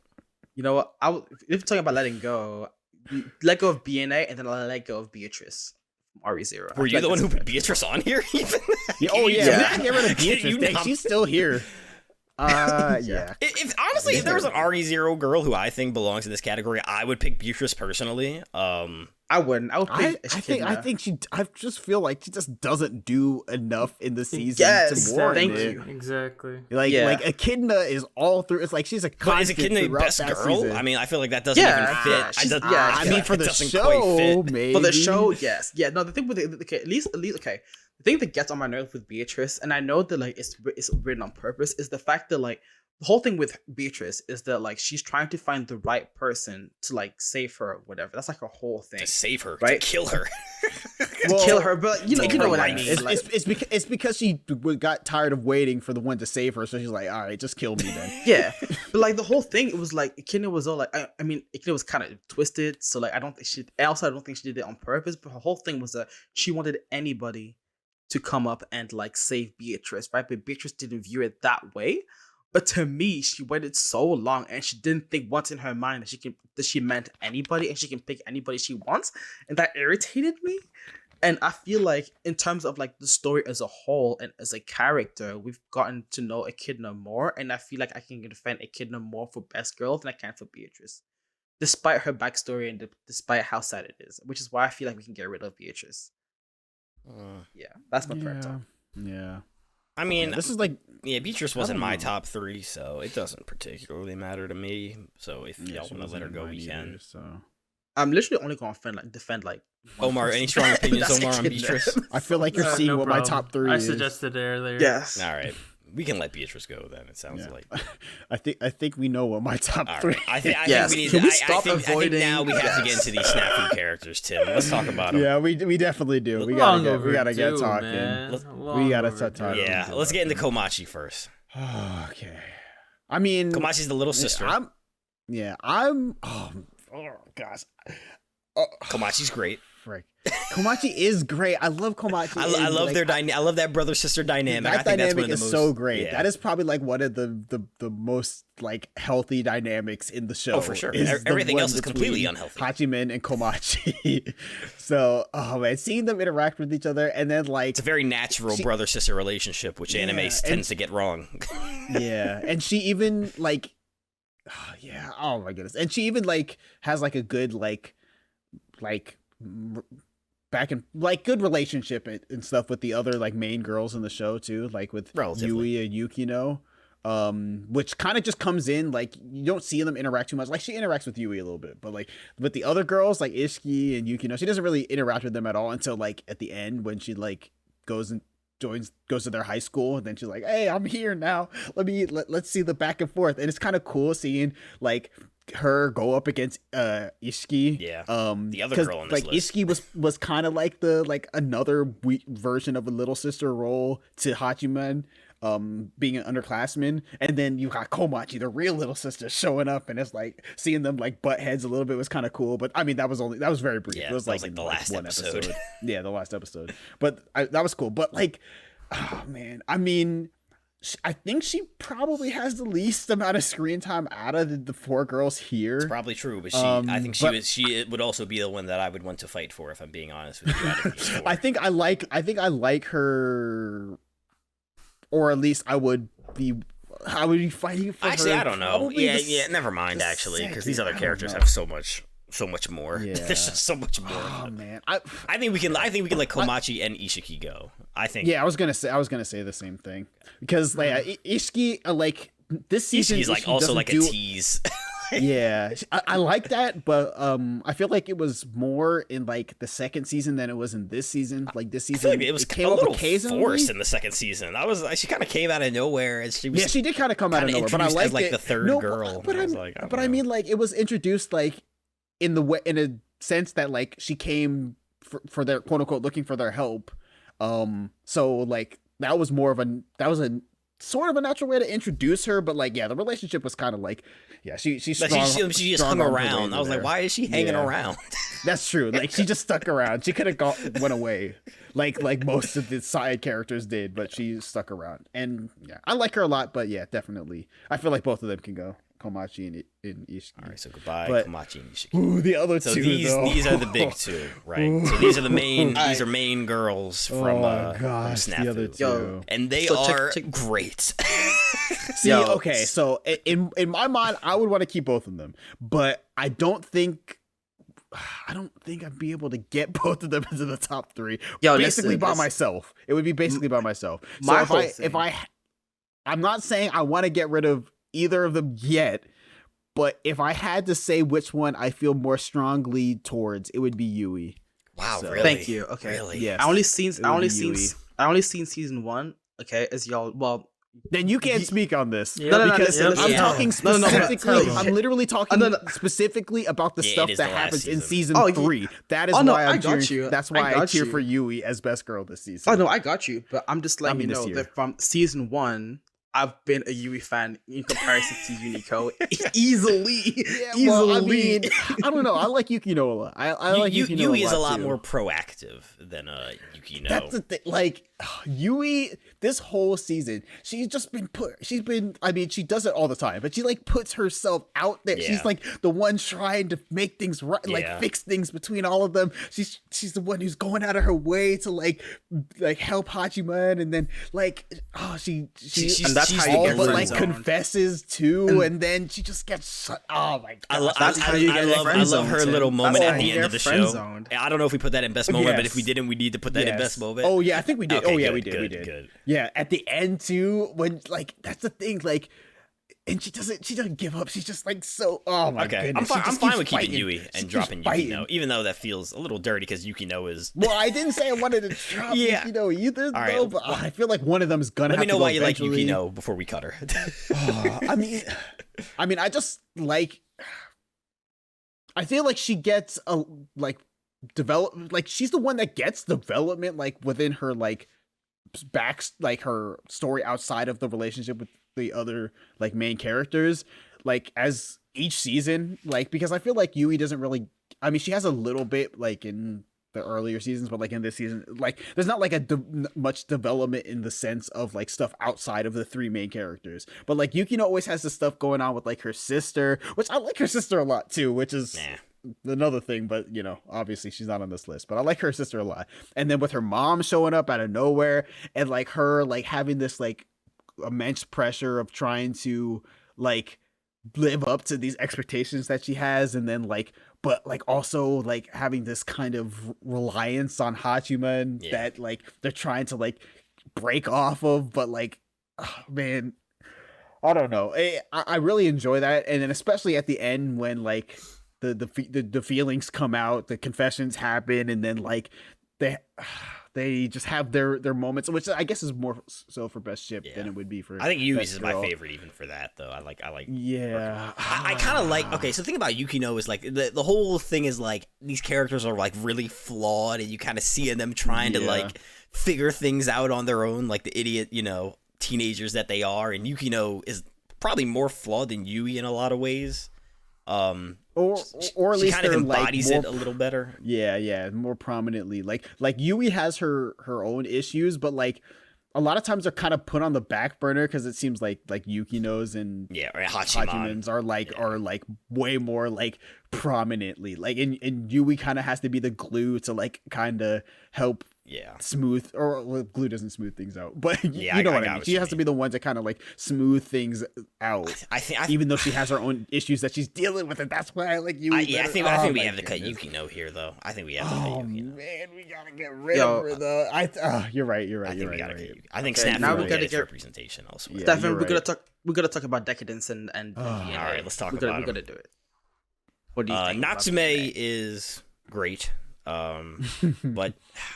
You know what? If you're talking about letting go, let go of BNA and then I'll let go of Beatrice from RE0. Were you the one who put Beatrice on here? Even? Yeah, oh yeah, Yeah. we can get rid of Beatrice. Dang, she's still here. Yeah. If honestly, if there was an RE0 girl who I think belongs in this category, I would pick Beatrice personally. I wouldn't. I would pick I think she. I just feel like she just doesn't do enough in the season Yes, to warrant thank it. you. Exactly. Like Yeah. Echidna is all through. It's like she's a But is constant Echidna throughout best that girl? season. I mean, I feel like that doesn't Yeah, even fit. yeah, she's- I yeah, I feel mean, like for it the doesn't show, quite fit. maybe For the show, yes. Yeah, no, the thing with okay, at least okay. The thing that gets on my nerves with Beatrice, and I know that like it's written on purpose, is the fact that like the whole thing with Beatrice is that like she's trying to find the right person to like save her or whatever. That's like a whole thing. To save her, Right? to kill her. Well, Kill her, but you know what I Right. mean. Like, It's because she got tired of waiting for the one to save her, so she's like, all right, just kill me then. yeah, but like the whole thing, it was like Echidna was all like, I mean, Echidna was kind of twisted, so like I don't think she. Also, I don't think she did it on purpose. But her whole thing was that she wanted anybody to come up and like save Beatrice, right? But Beatrice didn't view it that way. But to me, she waited so long, and she didn't think once in her mind that she meant anybody, and she can pick anybody she wants, and that irritated me. And I feel like in terms of like the story as a whole and as a character, we've gotten to know Echidna more, and I feel like I can defend Echidna more for best girl than I can for Beatrice, despite her backstory and despite how sad it is. Which is why I feel like we can get rid of Beatrice. Yeah, that's my third top. Yeah. I mean, This is like Beatrice wasn't don't my know. top 3, so it doesn't particularly matter to me. So if y'all she want to wasn't let her in go, mine we either, can. So I'm literally only gonna defend like one Omar, person. any strong opinions, That's Omar, on Echidna. Beatrice? I feel like you're seeing No what my problem. top 3 I is. suggested it earlier. Yes. All right, we can let Beatrice go then. It sounds Yeah. like. I think we know what my top All 3. right. I think Yes. we need Can to. we I stop think avoiding- now we have to get Yes. into these snafu characters, Tim. Let's talk about them. Yeah, we definitely do. We Long gotta get overdue, talking. man. Let's- Long we gotta overdue. start talking. Yeah, let's get into Komachi first. Okay. I mean, Komachi's the little sister. I'm. Oh gosh. Komachi's great. Frick. Komachi is great. I love Komachi. I and, love like, their dynamic. I love that brother sister dynamic. That I think that's one dynamic of the is most, so great. Yeah. That is probably like one of the most like healthy dynamics in the show. Oh, for sure. is the Everything one else is completely between unhealthy. Hachiman and Komachi. So, oh man, seeing them interact with each other and then like It's a very natural brother sister relationship, which anime and- tends to get wrong. yeah, and she even like, yeah, oh my goodness, and she even like has like a good like back and like good relationship and stuff with the other like main girls in the show too, like with Relatively. Yui and Yukino, which kind of just comes in, like you don't see them interact too much. Like she interacts with Yui a little bit, but like with the other girls like Ishiki and Yukino, she doesn't really interact with them at all until like at the end when she like goes to their high school, and then she's like, hey, I'm here now, let's see the back and forth. And it's kind of cool seeing like her go up against Ishiki. Yeah. The The other 'cause, girl on this like list. Ishiki was kind of like the like another version of a little sister role to Hachiman, being an underclassman. And then you got Komachi, the real little sister, showing up, and it's like seeing them like butt heads a little bit was kind of cool. But I mean, that was very brief. Yeah, It was that was, like like, the in, last one episode. Yeah, the last episode. But that was cool. But like, oh man, I mean, I think she probably has the least amount of screen time out of the 4 girls here. It's probably true, but I think but- she would also be the one that I would want to fight for, if I'm being honest with you. out of these 4. I think I like her, or at least I would be fighting for Actually, her. I don't know. probably Yeah, never mind. the Actually, because these second. other I don't characters know. have so much more. Yeah. There's just so much more. Oh man, I think we can let Komachi and Ishiki go. I think. yeah, I was gonna say the same thing because like Ishiki, like this season, Ishiki's like Ishiki also doesn't like a do- tease. Yeah, I like that, but I feel like it was more in like the second season than it was in this season. Like this I season, feel like it was came a up little occasionally. forced in the second season. She kind of came out of nowhere, and she was Yeah, she did kind of come out of kinda nowhere, but I introduced liked as, like, it. the third No, girl, But and I I was like, I don't but I know. mean, like it was introduced like in a sense that like she came for their quote unquote looking for their help. So like that was a sort of a natural way to introduce her, but like yeah, the relationship was kind of like she's But strong. she just strong hung armed her way around. into I was like, there. why is she hanging Yeah. around? That's true. Like she just stuck around. She could have went away. like most of the side characters did, but she stuck around. And yeah, I like her a lot, but yeah, definitely. I feel like both of them can go. Komachi and Ishiki. All right, so goodbye, But- Komachi and Ishiki. Ooh, the other So two. these are the big two, right? So these are the main these are main girls from Oh from gosh, Snafu. the other two. Yo. And they So are check- great. See, Yo. okay, so in my mind, I would want to keep both of them, but I don't think I'd be able to get both of them into the top 3. Yo, Basically listen, by listen. myself. It would be basically by myself. So My if whole I'm not saying I want to get rid of either of them yet, but if I had to say which one I feel more strongly towards, it would be Yui. Wow, So- really? Thank you. Okay. Really? Yes. I only seen It would be Yui. season 1. Okay, as y'all. Well, Then you can't speak on this. Yeah. No, Because listen, I'm yeah. talking No, no, specifically. tell me. I'm literally talking No, no. specifically about the Yeah, stuff it is that the last happens in season. season Oh, 3. That is Oh, no, why I I'm got cheering. you. That's I why I got cheer you. for Yui as best girl this season. oh no, I got you, but I'm just letting I mean, you this know year. that from season 1, I've been a Yui fan in comparison to Unico easily. Yeah, easily. well, I mean, I don't know. I like Yukino a lot. I like Yukino Yui a is lot a lot too. more proactive than Yukino. That's the thing. Like Yui, this whole season, she's just been I mean, she does it all the time, but she like puts herself out there. Yeah. She's like the one trying to make things right, like Yeah. fix things between all of them. She's the one who's going out of her way to like help Hachiman, and then like she's And that's how you all get but friend like zoned. confesses too, and then she just gets shut. Oh my god. That's how you get I friend love her zoned, little Tim. moment That's at how the you end get of the friend show. zoned. I don't know if we put that in best moment, but if we Yes. didn't, we need to put that in Yes. best moment. Oh yeah, I think we did. Okay, Oh yeah, good, we did. We good, did. good. Yeah, at the end too, when like that's the thing, like, and she doesn't give up. She's just like so. Oh my Okay, goodness. I'm She just fine keeps with keeping fighting. Yui She and keeps dropping fighting. Yukino, even though that feels a little dirty because Yukino is. Well, I didn't say I wanted to drop Yeah. Yukino either, All right, though. But I feel like one of them is gonna. Let have me know to go why you like eventually. Yukino before we cut her. I mean, I just like. I feel like she gets a develop. Like she's the one that gets development, like within her like her story outside of the relationship with the other like main characters, like as each season, like because I feel like Yui doesn't really. I mean, she has a little bit like in the earlier seasons, but like in this season, like there's not like much development in the sense of like stuff outside of the 3 main characters. But like Yukino always has this stuff going on with like her sister, which I like her sister a lot too, which is another thing. But you know, obviously she's not on this list, but I like her sister a lot. And then with her mom showing up out of nowhere and like her like having this like immense pressure of trying to like live up to these expectations that she has, and then like but like also like having this kind of reliance on Hachiman that like they're trying to like break off of, but like oh, man, I don't know. I really enjoy that, and then especially at the end when like the feelings come out, the confessions happen, and then like they just have their moments, which I guess is more so for best ship than it would be for. I think Yui's best is my girl. favorite even for that though. I like. Yeah, I kind of like. Okay, so the thing about Yukino is like the whole thing is like these characters are like really flawed, and you kind of see in them trying to like figure things out on their own, like the idiot, teenagers that they are. And Yukino is probably more flawed than Yui in a lot of ways. Or at she least kind of they're, embodies like, it a little better. Yeah, more prominently. Like Yui has her own issues, but like a lot of times they're kind of put on the back burner because it seems like Yukino's and or Hachiman's are like way more like prominently like and Yui kind of has to be the glue to like kind of help smooth, or well, glue doesn't smooth things out, but you know what I mean. She has to be the one to kind of like smooth things out. I think even though she has her own issues that she's dealing with, and that's why I like Yui. I think we have to cut Yukino here though. I think we have to cut Yukino. Man, we gotta get rid of her though. You're right. I think we gotta cut Yukino. I think Okay, Snafu now we will gotta get its get- representation elsewhere. Yeah, Stefan, you're we're gonna talk about decadence and all right, let's talk we're about we're him. gonna do it. What do you think? about Natsume Natsume? is great. But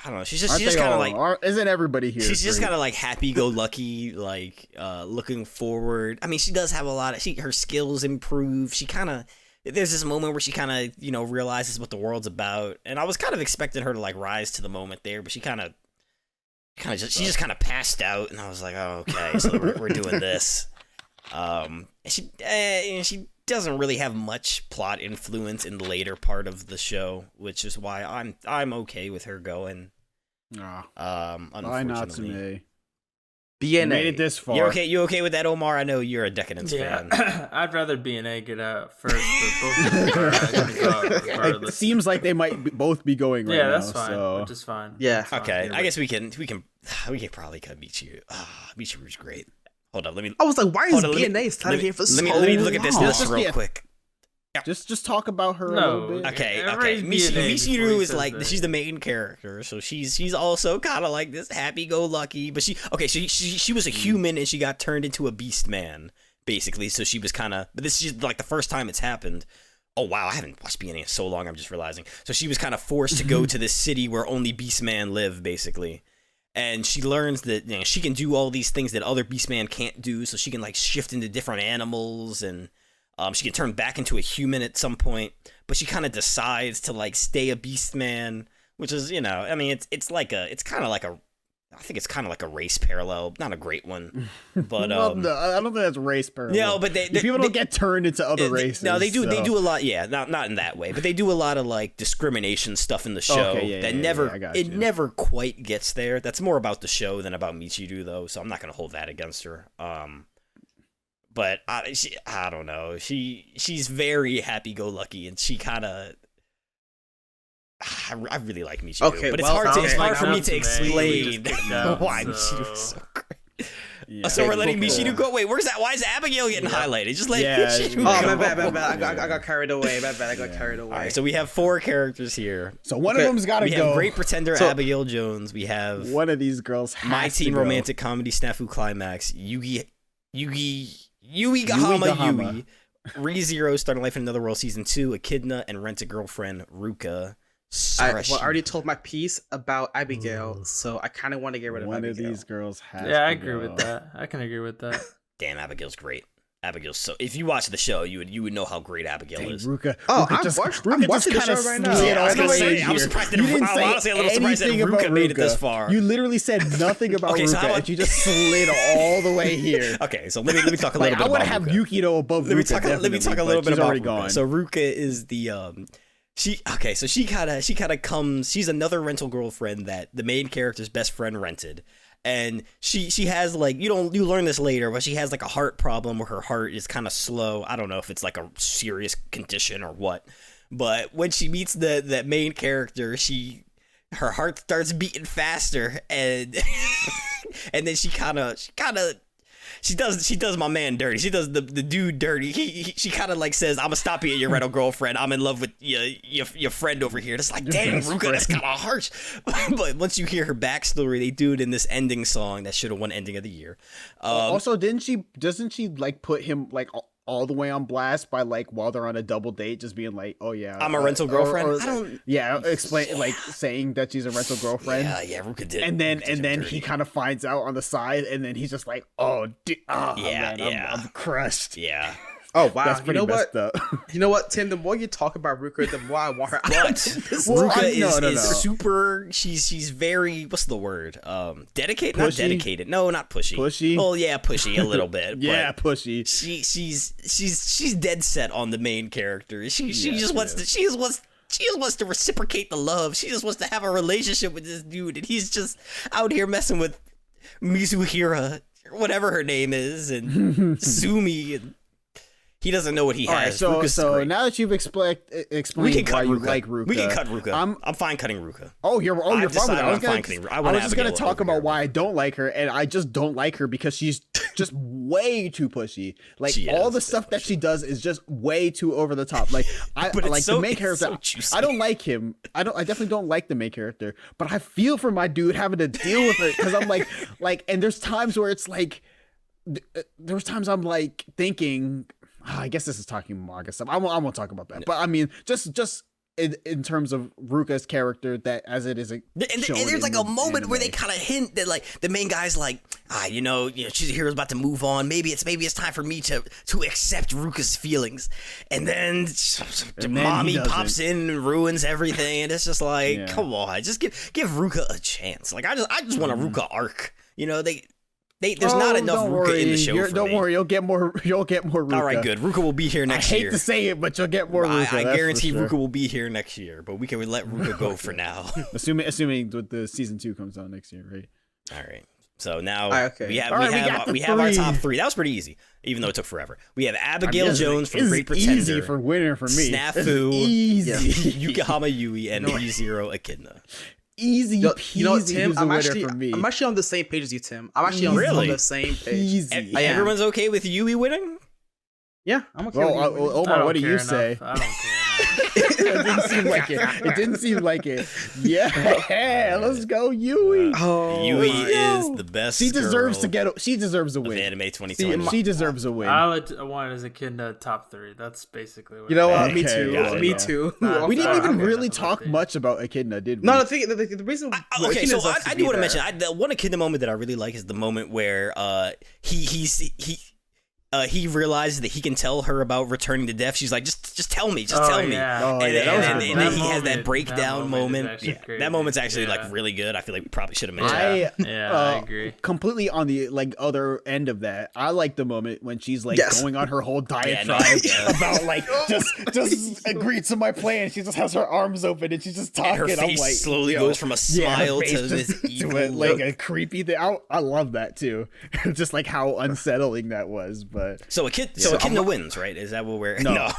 I don't know. She's Aren't just they kind of all? like Isn't everybody here? she's just great? kind of like happy-go-lucky, like looking forward. I mean, she does have a lot of her skills improve. She kind of there's this moment where she kind of realizes what the world's about, and I was kind of expecting her to like rise to the moment there, but she just kind of passed out, and I was like, oh, okay, so we're doing this. And she doesn't really have much plot influence in the later part of the show, which is why I'm okay with her going. Bye, Unfortunately. Natsume. BNA. Made it this far. You okay with that, Omar? I know you're a Decadence fan. I'd rather BNA get out first, but both of them are gonna go out It regardless. seems like they might both be going right Yeah, now. that's fine. So. Which is fine. Yeah. Okay, I guess we can probably cut Michiru. Michiru's great. Hold up, let me. I was like, why is Hold on, BNA standing here for so let me look at this long? list real Yeah. quick. Just talk about her a No. little bit. Okay. Everybody's BNA before Michiru he is says like that. she's the main character, so she's also kind of like this happy-go-lucky. But she was a human and she got turned into a beast man, basically. So she was kind of. But this is like the first time it's happened. Oh wow, I haven't watched BNA in so long. I'm just realizing. So she was kind of forced to go to this city where only Beastmen live, basically. And she learns that she can do all these things that other Beastmen can't do. So she can like shift into different animals and. She can turn back into a human at some point, but she kind of decides to like stay a beast man, which is I mean it's kind of like a race parallel, not a great one, but Well, no, I don't think that's race parallel. no, but people don't get turned into other races. No, they do. So. They do a lot. Yeah, not in that way, but they do a lot of like discrimination stuff in the show Okay, yeah, I got you. never quite gets there. That's more about the show than about Michiru, though. So I'm not gonna hold that against her. But I don't know. She's very happy-go-lucky, and she kind of. I really like Michiru, Okay, but it's well, hard sounds for me like to explain out, why so- Michiru is so great. Yeah. So we're letting cool. Michiru go. Wait, where's that? Why is Abigail getting highlighted? Just let Yeah, Michiru yeah. Oh, go. my bad. I got carried away. My bad. I got carried away. All right, so we have 4 characters here. So one of them's got to We go. have Great Pretender So- Abigail Jones. We have One of these girls has My to Teen go. Romantic Comedy Snafu Climax, Yui Yui Gahama Gahama. Yui, ReZero Starting Life in Another World Season 2, Echidna, and Rent a Girlfriend Ruka. I already told my piece about Abigail, so I kind of want to get rid of One Abigail. of these girls has Yeah, I to agree go. with that. I can agree with that. Damn, Abigail's great. Abigail's so. If you watch the show, you would know how great Abigail Dang, is. Ruka. Oh, Ruka I'm just, watching Ruka just the kinda show right now. slid Yeah, I was all the gonna way say, in I'm here. surprised You that didn't I'm say honestly a little surprised that anything Ruka about made it this Ruka. far. You literally said nothing about Okay, so Ruka, how about- and you just slid all the way here. Okay, so let me talk a little Like, bit I want about to have Ruka. Yukito above Let me Ruka. talk. Let me talk a definitely, little but bit she's about already Ruka. gone. So Ruka is the She kind of comes. She's another rental girlfriend that the main character's best friend rented, and she has like you learn this later, but she has like a heart problem where her heart is kind of slow. I don't know if it's like a serious condition or what, but when she meets the main character, her heart starts beating faster, and and then she does my man dirty. She does the dude dirty. She kind of like says, "I'm gonna stop being your rental girlfriend. I'm in love with your friend over here." It's like, damn, Ruka, that's kind of harsh. But once you hear her backstory, they do it in this ending song that should have won ending of the year. Also, doesn't she like put him like all the way on blast by like while they're on a double date, just being like, "Oh yeah, I'm a rental girlfriend." I don't. Yeah, explain like saying that she's a rental girlfriend. Yeah, Ruka did. And then Ruka did him he dirty. kind of finds out on the side, and then he's just like, "Oh, Yeah, man, yeah. I'm crushed." Yeah. Oh wow! That's You pretty know messed what? up. You know what, Tim? The more you talk about Ruka, the more I want her out. But Well, Ruka no. is super. She's very. What's the word? Dedicated. Not Pushy? dedicated. No, not pushy. Pushy? Well, yeah, pushy a little bit. Yeah, but pushy. she's dead set on the main character. She Yes, just wants yes. to. She just wants to reciprocate the love. She just wants to have a relationship with this dude, and he's just out here messing with Mizuhira, or whatever her name is, and Sumi, and he doesn't know what he All right, has. so Ruka's great. now that you've explained we can why cut you Ruka. like Ruka, We can cut Ruka. I'm I'm fine cutting Ruka. you're I've fine with decided that. I'm fine cutting Ruka. I want was just gonna Abigail talk over about here. why I don't like her, and I just don't like her because she's just way too pushy. Like She all is the a bit stuff that pushy. she does is just way too over the top. Like I But it's like so- the main it's character. so juicy. I don't like him. I definitely don't like the main character. But I feel for my dude having to deal with it because I'm like, and there's times where it's like, there was times I'm like thinking. I guess this is talking manga stuff. I won't talk about that. But I mean, just in terms of Ruka's character, that as it is, And there's like a moment where they kind of hint that like the main guy's like, you know, Chizuhiro's about to move on. Maybe it's time for me to accept Ruka's feelings. And then then mommy he doesn't. pops in and ruins everything. And it's just like, Yeah. come on, just give Ruka a chance. Like I just want a Ruka arc. You know, There's not enough don't Ruka in the show for Don't me. worry, you'll get more Ruka. All right, good. Ruka will be here next I year. hate to say it, but you'll get more Ruka. I that's guarantee for sure. Ruka will be here next year, but we can let Ruka go for now. Assuming with the season 2 comes out next year, right? All right. So now okay. we have All right, we have our 3. top 3. That was pretty easy, even though it took forever. We have Abigail This is- Jones from this Great is Pretender, easy for winner for me. Snafu, Easy, Yukihama Yui, and ReZero Echidna. easy peasy. You know what, Tim? who's the winner for me. I'm actually on the same page as you, Tim. I'm actually on, Really? on the same page. Easy. I am. Everyone's okay with Yui winning? Yeah, I'm okay. Well, with you. I Omar, don't what do care you enough. say? I don't care enough. It didn't seem like it. It didn't seem like it. Yeah, let's go, Yui. Oh, Yui my is God. the best. She deserves girl to get. She deserves a of win. anime 2020. She deserves a win. I want as a kid top 3. That's basically what You know what? Okay, Me too. got it, Me yeah. too. We didn't even Okay, really that's talk okay. much about Echidna, did we? No, the reason. Okay, so Echidna's I to do be want to there. mention the one Echidna moment that I really like is the moment where he realizes that he can tell her about returning to death. She's like, just tell me, tell me. Yeah. Oh, And, yeah, that was and good. then he has moment- that breakdown moment. is actually That moment's crazy. actually Yeah. like really good. I feel like we probably should have mentioned. I I agree. completely on the other end of that. I like the moment when she's like Yes. going on her whole Yeah, no, diatribe yeah. about like just agree to my plan. She just has her arms open and she's just talking. Her I'm face like, slowly yo, goes from a yeah, her smile face to just this evil to like look. a creepy thing. I love that too. Just like how unsettling that was. But So Echidna wins, right? Is that what we're? no.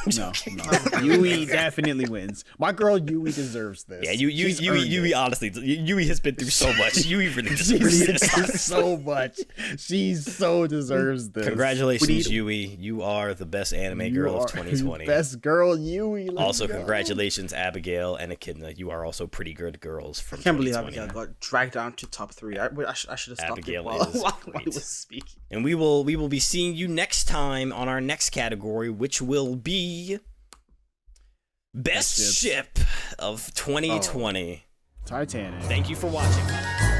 Yui definitely wins. My girl Yui deserves this. Yeah, She's earned Yui it. honestly, Yui has been through so much. Yui really She's deserves been this. through honestly. so much. She so deserves this. Congratulations, We need- Yui. You are the best anime you girl are of 2020. Best girl, Yui. Let's Also, go. congratulations, Abigail and Echidna. You are also pretty good girls from I can't believe 2020. Abigail got dragged down to top 3. I should have stopped Abigail it while is he great. was speaking. And we will be seeing you next time on our next category, which will be Best Best Ship of 2020. Titanic. Thank you for watching.